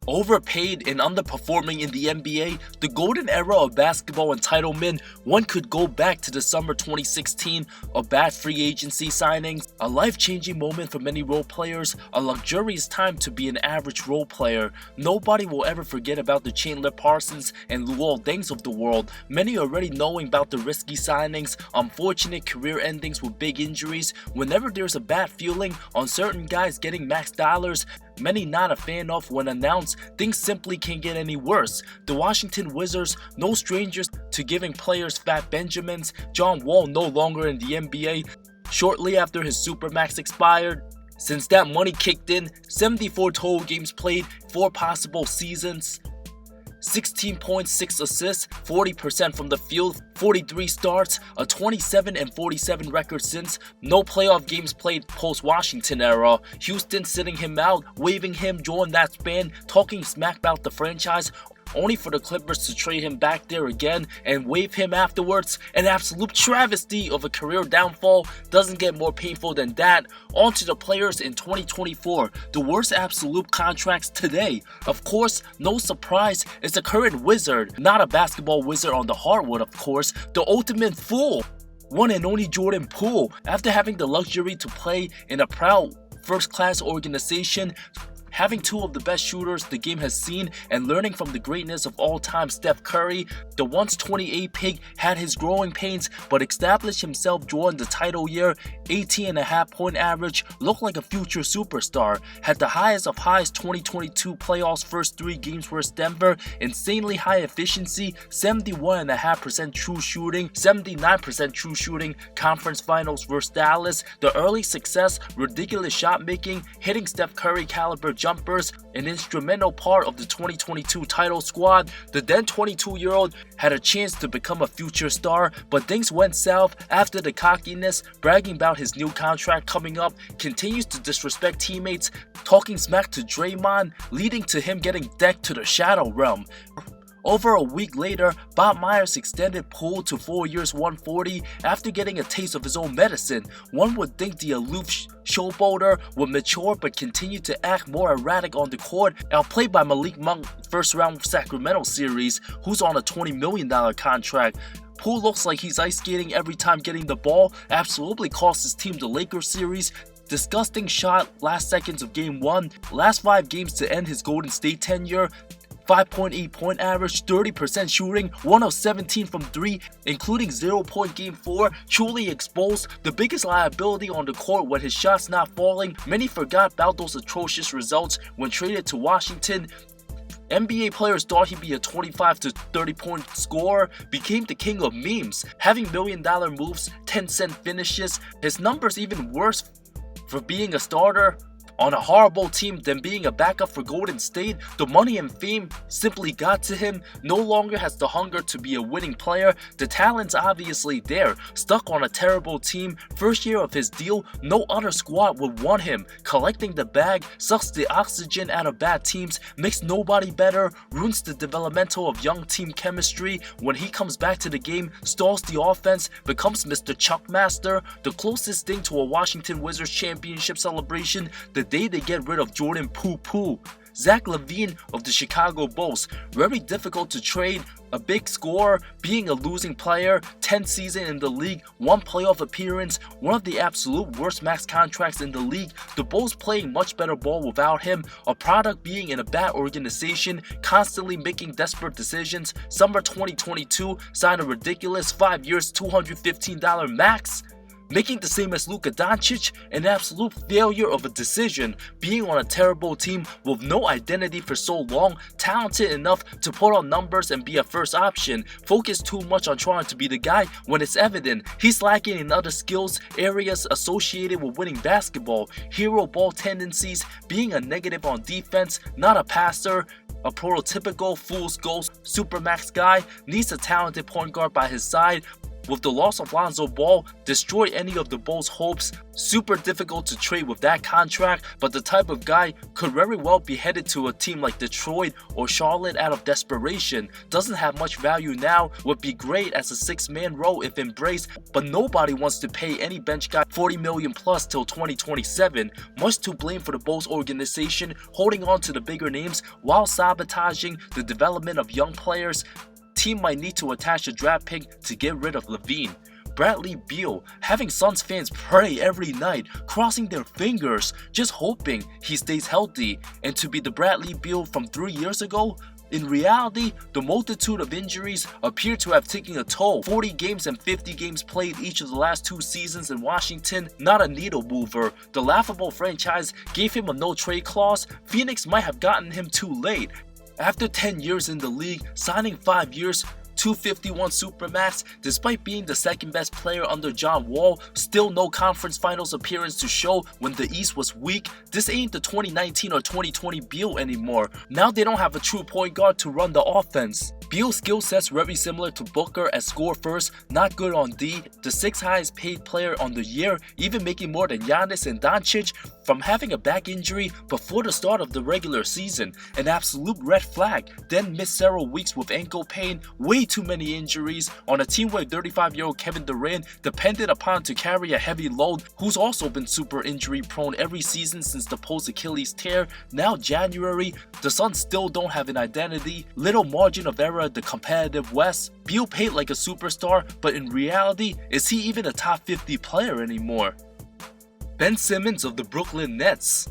Overpaid and underperforming in the NBA, the golden era of basketball entitlement, one could go back to the summer 2016, of bad free agency signings, a life-changing moment for many role players, a luxurious time to be an average role player. Nobody will ever forget about the Chandler Parsons and Luol Dengs of the world, many already knowing about the risky signings, unfortunate career endings with big injuries. Whenever there's a bad feeling on certain guys getting max dollars, many not a fan of when announced, things simply can't get any worse. The Washington Wizards, no strangers to giving players fat Benjamins. John Wall no longer in the NBA shortly after his Supermax expired. Since that money kicked in, 74 total games played, 4 possible seasons. 16.6 assists, 40% from the field, 43 starts, a 27-47 record since. No playoff games played post-Washington era. Houston sitting him out, waving him during that span, talking smack about the franchise, only for the Clippers to trade him back there again and wave him afterwards. An absolute travesty of a career downfall. Doesn't get more painful than that. On to the players in 2024. The worst absolute contracts today. Of course, no surprise, it's a current Wizard. Not a basketball wizard on the hardwood, of course. The ultimate fool. One and only Jordan Poole. After having the luxury to play in a proud first-class organization, having two of the best shooters the game has seen, and learning from the greatness of all-time Steph Curry, the once 28 pig had his growing pains but established himself during the title year. 18.5 point average, looked like a future superstar. Had the highest of highs 2022 playoffs first 3 games versus Denver. Insanely high efficiency, 71.5% true shooting, 79% true shooting. Conference finals versus Dallas. The early success, ridiculous shot making, hitting Steph Curry caliber jumpers, an instrumental part of the 2022 title squad. The then 22-year-old had a chance to become a future star, but things went south after the cockiness, bragging about his new contract coming up, continues to disrespect teammates, talking smack to Draymond, leading to him getting decked to the shadow realm. Over a week later, Bob Myers extended Poole to 4 years $140 after getting a taste of his own medicine. One would think the aloof showboater would mature but continue to act more erratic on the court, outplayed by Malik Monk first round Sacramento series, who's on a $20 million contract. Poole looks like he's ice skating every time getting the ball, absolutely cost his team the Lakers series. Disgusting shot last seconds of game 1, last 5 games to end his Golden State tenure. 5.8 point average, 30% shooting, 1 of 17 from 3, including 0-point game 4, truly exposed, the biggest liability on the court when his shots not falling. Many forgot about those atrocious results when traded to Washington. NBA players thought he'd be a 25 to 30 point scorer, became the king of memes, having $1 million moves, 10-cent finishes. His numbers even worse for being a starter on a horrible team than being a backup for Golden State. The money and fame simply got to him. No longer has the hunger to be a winning player. The talent's obviously there. Stuck on a terrible team. First year of his deal, no other squad would want him. Collecting the bag, sucks the oxygen out of bad teams, makes nobody better, ruins the developmental of young team chemistry. When he comes back to the game, stalls the offense, becomes Mr. Chuckmaster. The closest thing to a Washington Wizards championship celebration, the day they get rid of Jordan Poole. Zach LaVine of the Chicago Bulls, very difficult to trade, a big scorer, being a losing player, 10th season in the league, 1 playoff appearance, one of the absolute worst max contracts in the league. The Bulls playing much better ball without him, a product being in a bad organization, constantly making desperate decisions. Summer 2022, signed a ridiculous 5 years $215 max. Making the same as Luka Doncic, an absolute failure of a decision, being on a terrible team with no identity for so long, talented enough to put on numbers and be a first option, focus too much on trying to be the guy when it's evident he's lacking in other skills, areas associated with winning basketball, hero ball tendencies, being a negative on defense, not a passer, a prototypical fool's gold supermax guy, needs a talented point guard by his side. with the loss of Lonzo Ball, destroy any of the Bulls' hopes. Super difficult to trade with that contract, but the type of guy could very well be headed to a team like Detroit or Charlotte out of desperation. Doesn't have much value now, would be great as a 6-man role if embraced, but nobody wants to pay any bench guy $40 million plus till 2027. Much to blame for the Bulls organization holding on to the bigger names while sabotaging the development of young players. Team might need to attach a draft pick to get rid of Levine. Bradley Beal, having Suns fans pray every night, crossing their fingers, just hoping he stays healthy. And to be the Bradley Beal from 3 years ago? In reality, the multitude of injuries appear to have taken a toll. 40 games and 50 games played each of the last 2 seasons in Washington, not a needle mover. The laughable franchise gave him a no-trade clause. Phoenix might have gotten him too late. After 10 years in the league, signing 5 years, $251 Supermax, despite being the second best player under John Wall, still no conference finals appearance to show when the East was weak. This ain't the 2019 or 2020 Beal anymore. Now they don't have a true point guard to run the offense. Beal's skill set's very similar to Booker as score first, not good on D, the 6th highest paid player on the year, even making more than Giannis and Doncic from having a back injury before the start of the regular season. An absolute red flag, then missed several weeks with ankle pain, way too many injuries on a team where 35-year-old Kevin Durant depended upon to carry a heavy load, who's also been super injury prone every season since the post-Achilles tear. Now January, the Suns still don't have an identity, little margin of error the competitive West. Beal paid like a superstar, but in reality, is he even a top 50 player anymore? Ben Simmons of the Brooklyn Nets.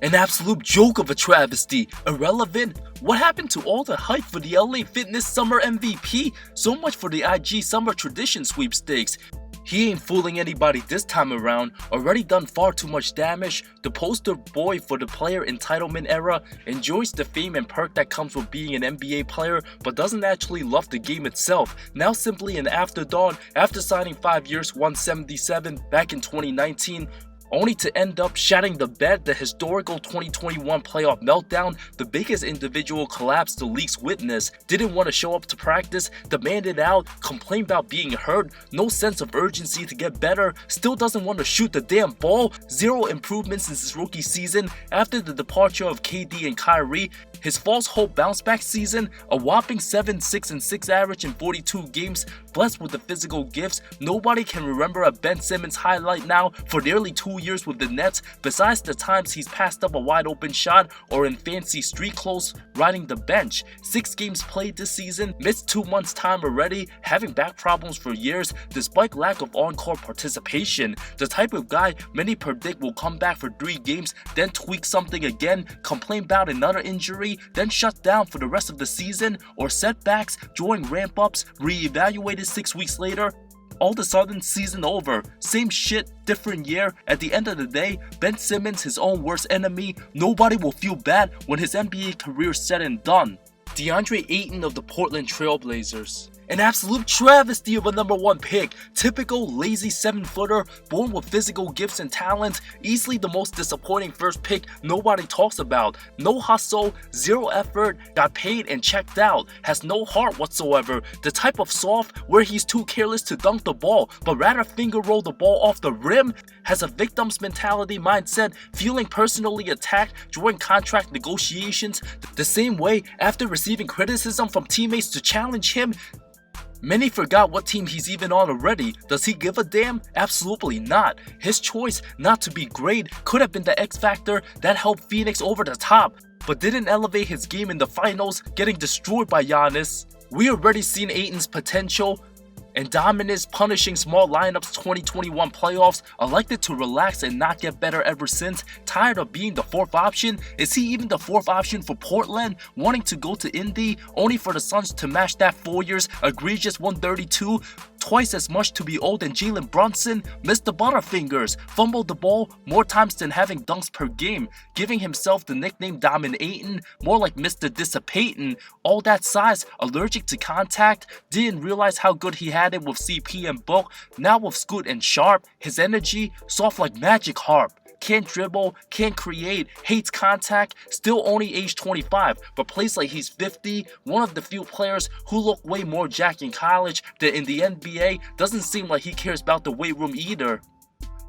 An absolute joke of a travesty, irrelevant. What happened to all the hype for the LA Fitness Summer MVP? So much for the IG Summer Tradition sweepstakes. He ain't fooling anybody this time around, already done far too much damage. The poster boy for the player entitlement era, enjoys the fame and perk that comes with being an NBA player, but doesn't actually love the game itself. Now simply an afterthought after signing 5 years, 177 back in 2019. Only to end up shatting the bed, the historical 2021 playoff meltdown, the biggest individual collapse the league's witnessed. Didn't want to show up to practice, demanded out, complained about being hurt, no sense of urgency to get better, still doesn't want to shoot the damn ball, zero improvement since his rookie season. After the departure of KD and Kyrie, his false hope bounce back season, a whopping 7, 6, and 6 average in 42 games, blessed with the physical gifts. Nobody can remember a Ben Simmons highlight now for nearly 2 years with the Nets, besides the times he's passed up a wide open shot or in fancy street clothes riding the bench. 6 games played this season, missed 2 months time already, having back problems for years despite lack of on-court participation. The type of guy many predict will come back for 3 games, then tweak something again, complain about another injury, then shut down for the rest of the season, or setbacks, join ramp-ups, re-evaluated 6 weeks later. All of a sudden, season over. Same shit, different year. At the end of the day, Ben Simmons his own worst enemy. Nobody will feel bad when his NBA career is said and done. DeAndre Ayton of the Portland Trail Blazers. An absolute travesty of a #1 pick. Typical lazy 7-footer, born with physical gifts and talent. Easily the most disappointing first pick nobody talks about. No hustle, zero effort, got paid and checked out. Has no heart whatsoever. The type of soft where he's too careless to dunk the ball, but rather finger roll the ball off the rim. Has a victim's mentality mindset, feeling personally attacked during contract negotiations. The same way after receiving criticism from teammates to challenge him. Many forgot what team he's even on already. Does he give a damn? Absolutely not. His choice not to be great could have been the X factor that helped Phoenix over the top, but didn't elevate his game in the finals, getting destroyed by Giannis. We already seen Ayton's potential and dominance punishing small lineups 2021 playoffs, elected to relax and not get better ever since. Tired of being the 4th option? Is he even the 4th option for Portland? Wanting to go to Indy, only for the Suns to match that 4 years egregious 132? Twice as much to be old than Jalen Brunson, missed the Butterfingers, fumbled the ball more times than having dunks per game, giving himself the nickname Diamond Ayton, more like Mr. Dissipating. All that size, allergic to contact, didn't realize how good he had it with CP and Book, now with Scoot and Sharp, his energy soft like magic harp. can't dribble, can't create, hates contact, still only age 25, but plays like he's 50, one of the few players who look way more jacked in college than in the NBA, doesn't seem like he cares about the weight room either.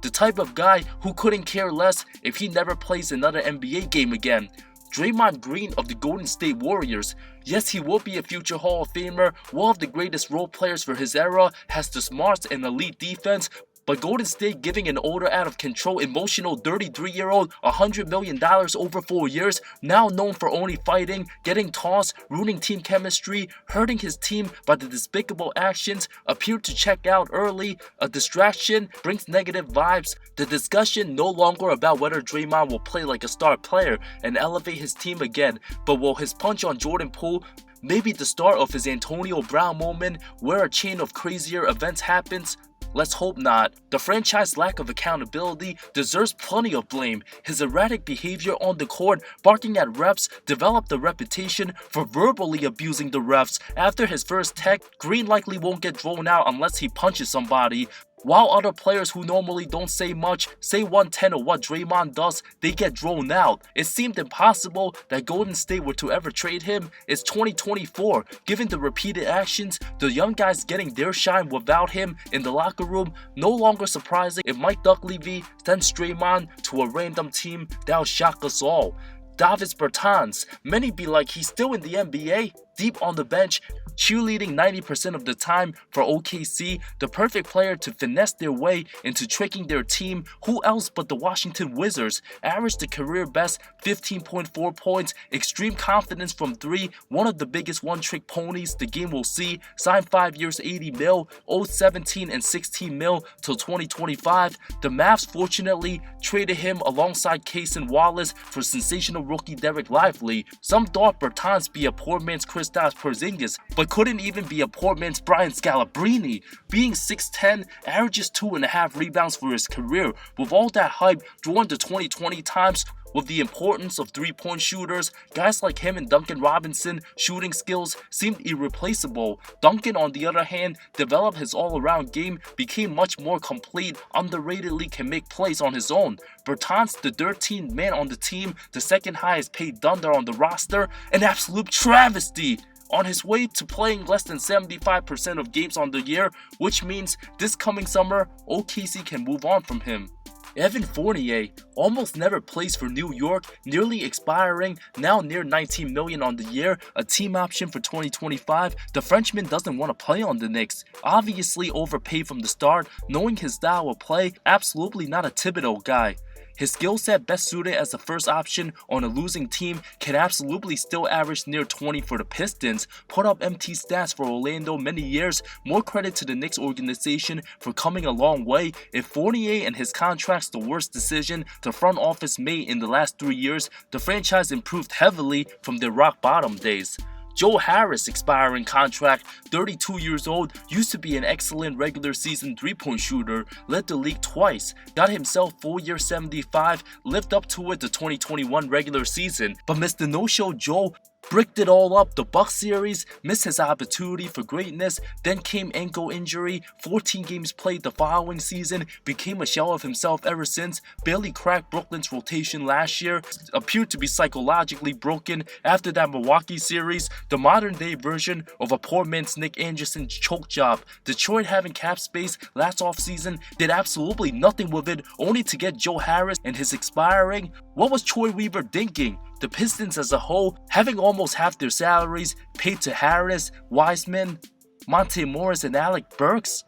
The type of guy who couldn't care less if he never plays another NBA game again. Draymond Green of the Golden State Warriors. Yes, he will be a future Hall of Famer, one of the greatest role players for his era, has the smarts and elite defense, but Golden State giving an older, out of control, emotional 33-year-old $100 million over 4 years, now known for only fighting, getting tossed, ruining team chemistry, hurting his team by the despicable actions, appeared to check out early, a distraction, brings negative vibes. The discussion no longer about whether Draymond will play like a star player and elevate his team again, but will his punch on Jordan Poole maybe the start of his Antonio Brown moment where a chain of crazier events happens? Let's hope not. The franchise's lack of accountability deserves plenty of blame. His erratic behavior on the court, barking at refs, developed a reputation for verbally abusing the refs. After his first tech, Green likely won't get thrown out unless he punches somebody. While other players who normally don't say much say 1/10 of what Draymond does, they get thrown out. It seemed impossible that Golden State were to ever trade him. It's 2024. Given the repeated actions, the young guys getting their shine without him in the locker room, no longer surprising if Mike Dunleavy sends Draymond to a random team that'll shock us all. Davis Bertans, many be like he's still in the NBA, deep on the bench, cheerleading 90% of the time for OKC, the perfect player to finesse their way into tricking their team. Who else but the Washington Wizards? Averaged the career best 15.4 points, extreme confidence from 3, one of the biggest one-trick ponies the game will see, signed 5 years $80 mil, owed 17 and 16 mil till 2025. The Mavs fortunately traded him alongside Case and Wallace for sensational rookie Derek Lively. Some thought Bertans be a poor man's Kristaps Porzingis, but couldn't even be a poor man's Brian Scalabrine. Being 6'10", averages 2.5 rebounds for his career. With all that hype during the 2020 times, with the importance of three-point shooters, guys like him and Duncan Robinson shooting skills seemed irreplaceable. Duncan, on the other hand, developed his all-around game, became much more complete, underratedly can make plays on his own. Bertans, the 13th man on the team, the second highest paid Thunder on the roster, an absolute travesty. On his way to playing less than 75% of games on the year, which means this coming summer, OKC can move on from him. Evan Fournier almost never plays for New York, nearly expiring, now near $19 million on the year, a team option for 2025. The Frenchman doesn't want to play on the Knicks, obviously overpaid from the start, knowing his style of play, absolutely not a Thibodeau guy. His skill set best suited as a first option on a losing team, can absolutely still average near 20 for the Pistons, put up empty stats for Orlando many years. More credit to the Knicks organization for coming a long way. If Fournier and his contract's the worst decision the front office made in the last 3 years, the franchise improved heavily from their rock bottom days. Joe Harris expiring contract, 32 years old, used to be an excellent regular season three-point shooter, led the league twice, got himself 4 year $75, lived up to it the 2021 regular season, but Mr. No-Show Joe bricked it all up. The Bucks series missed his opportunity for greatness, then came ankle injury, 14 games played the following season, became a shell of himself ever since, barely cracked Brooklyn's rotation last year, appeared to be psychologically broken after that Milwaukee series, the modern day version of a poor man's Nick Anderson choke job. Detroit, having cap space last offseason, did absolutely nothing with it, only to get Joe Harris and his expiring. What was Troy Weaver thinking? The Pistons as a whole, having almost half their salaries paid to Harris, Wiseman, Monte Morris, and Alec Burks,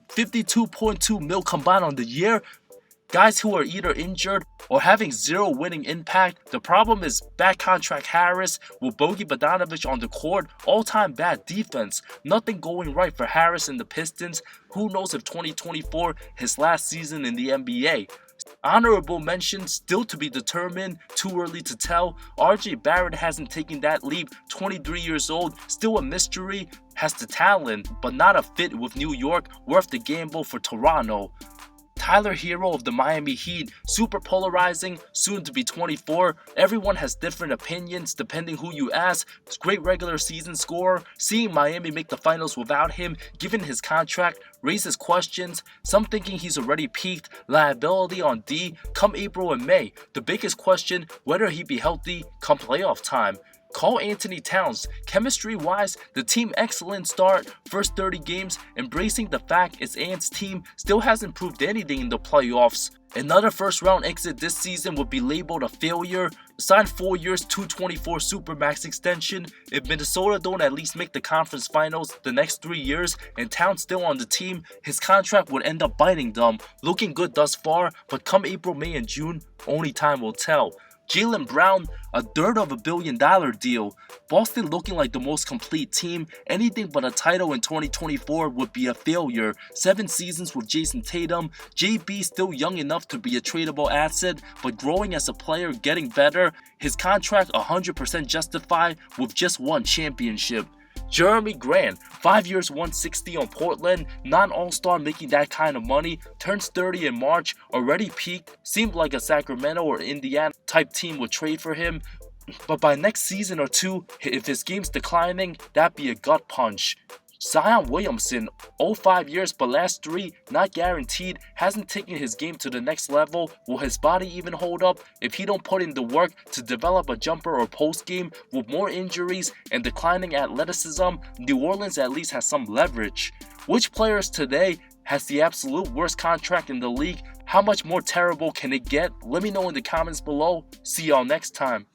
52.2 mil combined on the year. Guys who are either injured or having zero winning impact. The problem is bad contract Harris with Bogey Bogdanovic on the court, all-time bad defense. Nothing going right for Harris and the Pistons. Who knows if 2024 his last season in the NBA. Honorable mention still to be determined, too early to tell. RJ Barrett hasn't taken that leap, 23 years old, still a mystery, has the talent, but not a fit with New York, worth the gamble for Toronto. Tyler Hero of the Miami Heat, super polarizing, soon to be 24. Everyone has different opinions depending who you ask. Great regular season scorer. Seeing Miami make the finals without him, given his contract, raises questions. Some thinking he's already peaked. Liability on D come April and May. The biggest question, whether he be healthy come playoff time. Karl-Anthony Towns, chemistry-wise, the team excellent start, first 30 games, embracing the fact its Ants team still hasn't proved anything in the playoffs. Another first round exit this season would be labeled a failure. Signed 4 years, $224 Supermax extension. If Minnesota don't at least make the conference finals the next 3 years and Towns still on the team, his contract would end up biting them. Looking good thus far, but come April, May, and June, only time will tell. Jaylen Brown, a third of $1 billion deal. Boston looking like the most complete team. Anything but a title in 2024 would be a failure. 7 seasons with Jason Tatum. JB still young enough to be a tradable asset, but growing as a player, getting better. His contract 100% justified with just 1 championship. Jeremy Grant, 5 years, $160 on Portland, non-all-star making that kind of money, turns 30 in March, already peaked, seemed like a Sacramento or Indiana type team would trade for him, but by next season or 2, if his game's declining, that'd be a gut punch. Zion Williamson, 05 years but last 3, not guaranteed, hasn't taken his game to the next level. Will his body even hold up if he don't put in the work to develop a jumper or post game? With more injuries and declining athleticism, New Orleans at least has some leverage. Which players today has the absolute worst contract in the league? How much more terrible can it get? Let me know in the comments below. See y'all next time.